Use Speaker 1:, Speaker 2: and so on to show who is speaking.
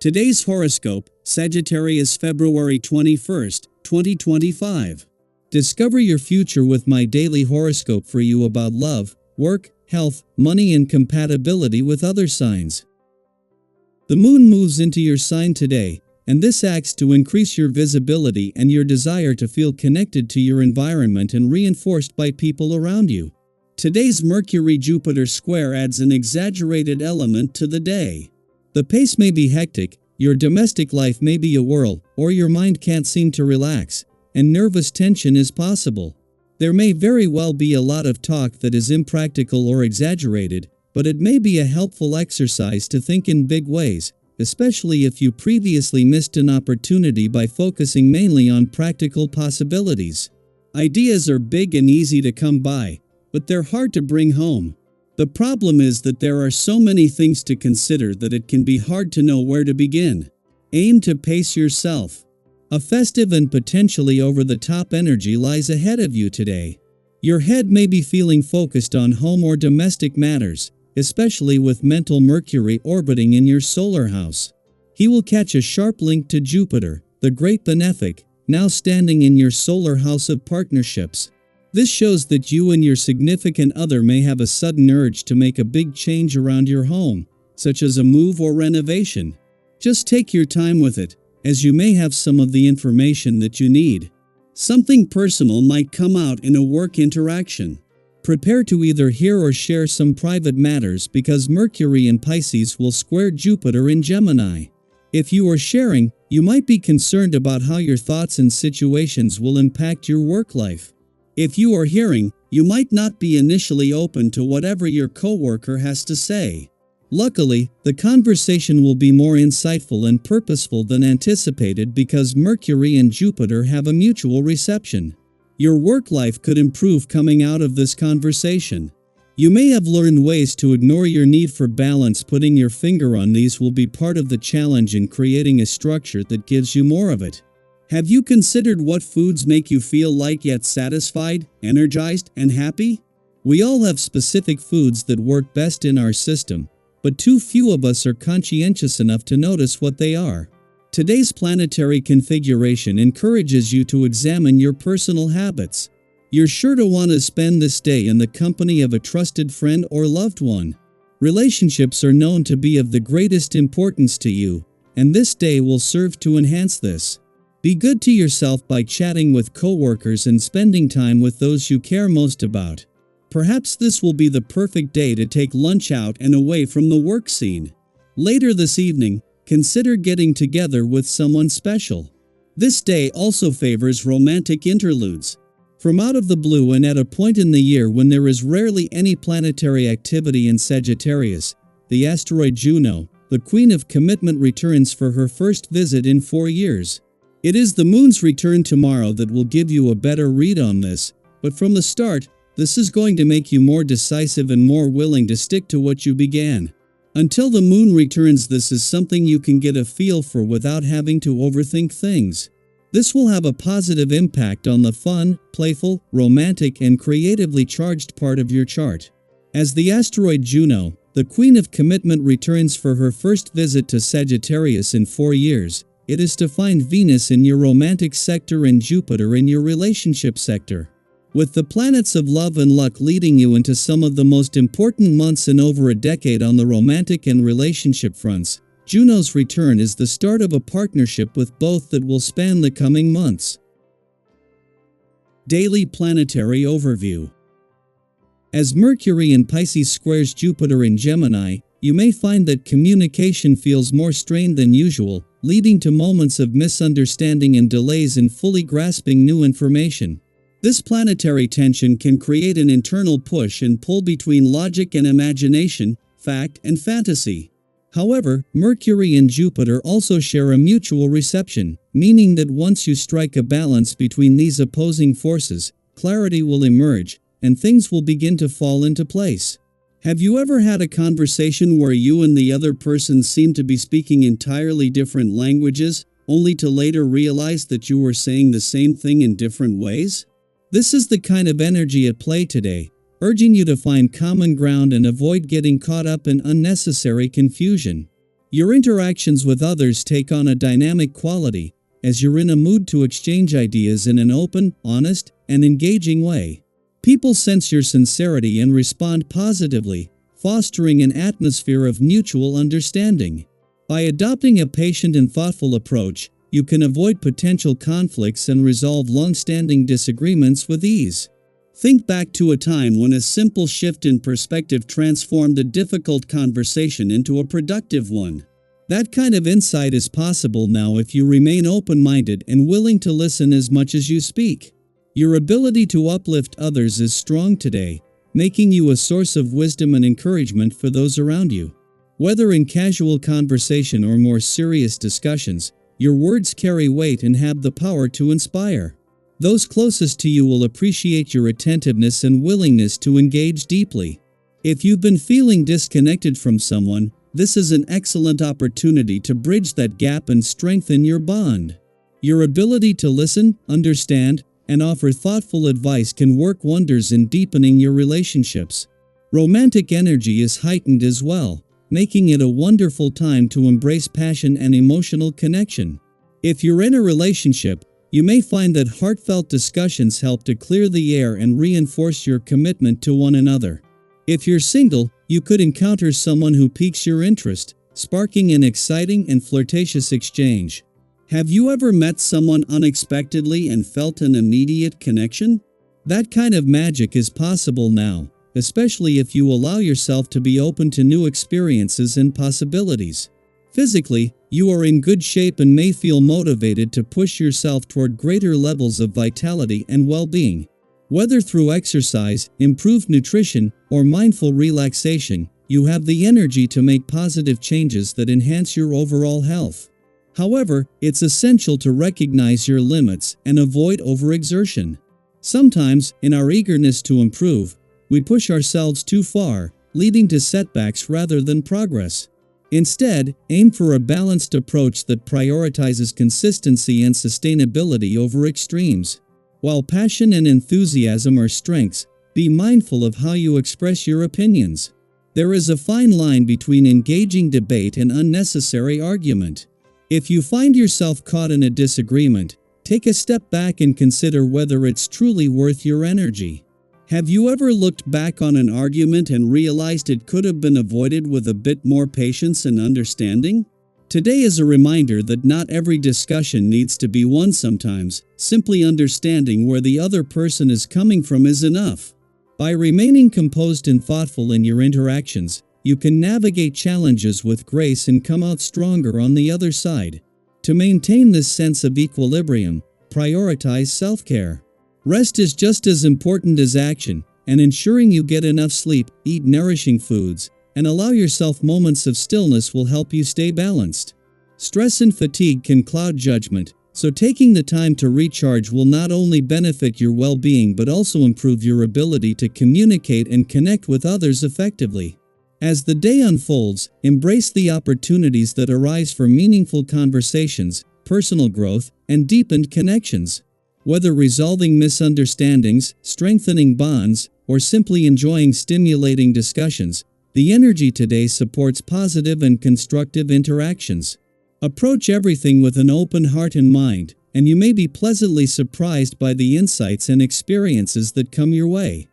Speaker 1: Today's horoscope, Sagittarius February 21st, 2025. Discover your future with my daily horoscope for you about love, work, health, money and compatibility with other signs. The moon moves into your sign today, and this acts to increase your visibility and your desire to feel connected to your environment and reinforced by people around you. Today's Mercury-Jupiter square adds an exaggerated element to the day. The pace may be hectic, your domestic life may be a whirl, or your mind can't seem to relax, and nervous tension is possible. There may very well be a lot of talk that is impractical or exaggerated, but it may be a helpful exercise to think in big ways, especially if you previously missed an opportunity by focusing mainly on practical possibilities. Ideas are big and easy to come by, but they're hard to bring home. The problem is that there are so many things to consider that it can be hard to know where to begin. Aim to pace yourself. A festive and potentially over-the-top energy lies ahead of you today. Your head may be feeling focused on home or domestic matters, especially with mental Mercury orbiting in your solar house. He will catch a sharp link to Jupiter, the great benefic, now standing in your solar house of partnerships. This shows that you and your significant other may have a sudden urge to make a big change around your home, such as a move or renovation. Just take your time with it, as you may have some of the information that you need. Something personal might come out in a work interaction. Prepare to either hear or share some private matters because Mercury in Pisces will square Jupiter in Gemini. If you are sharing, you might be concerned about how your thoughts and situations will impact your work life. If you are hearing, you might not be initially open to whatever your coworker has to say. Luckily, the conversation will be more insightful and purposeful than anticipated because Mercury and Jupiter have a mutual reception. Your work life could improve coming out of this conversation. You may have learned ways to ignore your need for balance. Putting your finger on these will be part of the challenge in creating a structure that gives you more of it. Have you considered what foods make you feel light yet satisfied, energized, and happy? We all have specific foods that work best in our system, but too few of us are conscientious enough to notice what they are. Today's planetary configuration encourages you to examine your personal habits. You're sure to want to spend this day in the company of a trusted friend or loved one. Relationships are known to be of the greatest importance to you, and this day will serve to enhance this. Be good to yourself by chatting with coworkers and spending time with those you care most about. Perhaps this will be the perfect day to take lunch out and away from the work scene. Later this evening, consider getting together with someone special. This day also favors romantic interludes. From out of the blue and at a point in the year when there is rarely any planetary activity in Sagittarius, the asteroid Juno, the Queen of Commitment, returns for her first visit in 4 years. It is the moon's return tomorrow that will give you a better read on this, but from the start, this is going to make you more decisive and more willing to stick to what you began. Until the moon returns, this is something you can get a feel for without having to overthink things. This will have a positive impact on the fun, playful, romantic, and creatively charged part of your chart. As the asteroid Juno, the Queen of Commitment, returns for her first visit to Sagittarius in 4 years, it is to find Venus in your romantic sector and Jupiter in your relationship sector. With the planets of love and luck leading you into some of the most important months in over a decade on the romantic and relationship fronts, Juno's return is the start of a partnership with both that will span the coming months. Daily Planetary Overview. As Mercury in Pisces squares Jupiter in Gemini, you may find that communication feels more strained than usual, leading to moments of misunderstanding and delays in fully grasping new information. This planetary tension can create an internal push and pull between logic and imagination, fact and fantasy. However, Mercury and Jupiter also share a mutual reception, meaning that once you strike a balance between these opposing forces, clarity will emerge, and things will begin to fall into place. Have you ever had a conversation where you and the other person seemed to be speaking entirely different languages, only to later realize that you were saying the same thing in different ways? This is the kind of energy at play today, urging you to find common ground and avoid getting caught up in unnecessary confusion. Your interactions with others take on a dynamic quality, as you're in a mood to exchange ideas in an open, honest, and engaging way. People sense your sincerity and respond positively, fostering an atmosphere of mutual understanding. By adopting a patient and thoughtful approach, you can avoid potential conflicts and resolve long-standing disagreements with ease. Think back to a time when a simple shift in perspective transformed a difficult conversation into a productive one. That kind of insight is possible now if you remain open-minded and willing to listen as much as you speak. Your ability to uplift others is strong today, making you a source of wisdom and encouragement for those around you. Whether in casual conversation or more serious discussions, your words carry weight and have the power to inspire. Those closest to you will appreciate your attentiveness and willingness to engage deeply. If you've been feeling disconnected from someone, this is an excellent opportunity to bridge that gap and strengthen your bond. Your ability to listen, understand, and offer thoughtful advice can work wonders in deepening your relationships. Romantic energy is heightened as well, making it a wonderful time to embrace passion and emotional connection. If you're in a relationship, you may find that heartfelt discussions help to clear the air and reinforce your commitment to one another. If you're single, you could encounter someone who piques your interest, sparking an exciting and flirtatious exchange. Have you ever met someone unexpectedly and felt an immediate connection? That kind of magic is possible now, especially if you allow yourself to be open to new experiences and possibilities. Physically, you are in good shape and may feel motivated to push yourself toward greater levels of vitality and well-being. Whether through exercise, improved nutrition, or mindful relaxation, you have the energy to make positive changes that enhance your overall health. However, it's essential to recognize your limits and avoid overexertion. Sometimes, in our eagerness to improve, we push ourselves too far, leading to setbacks rather than progress. Instead, aim for a balanced approach that prioritizes consistency and sustainability over extremes. While passion and enthusiasm are strengths, be mindful of how you express your opinions. There is a fine line between engaging debate and unnecessary argument. If you find yourself caught in a disagreement, take a step back and consider whether it's truly worth your energy. Have you ever looked back on an argument and realized it could have been avoided with a bit more patience and understanding? Today is a reminder that not every discussion needs to be won sometimes. Simply understanding where the other person is coming from is enough. By remaining composed and thoughtful in your interactions, you can navigate challenges with grace and come out stronger on the other side. To maintain this sense of equilibrium, prioritize self-care. Rest is just as important as action, and ensuring you get enough sleep, eat nourishing foods, and allow yourself moments of stillness will help you stay balanced. Stress and fatigue can cloud judgment, so taking the time to recharge will not only benefit your well-being but also improve your ability to communicate and connect with others effectively. As the day unfolds, embrace the opportunities that arise for meaningful conversations, personal growth, and deepened connections. Whether resolving misunderstandings, strengthening bonds, or simply enjoying stimulating discussions, the energy today supports positive and constructive interactions. Approach everything with an open heart and mind, and you may be pleasantly surprised by the insights and experiences that come your way.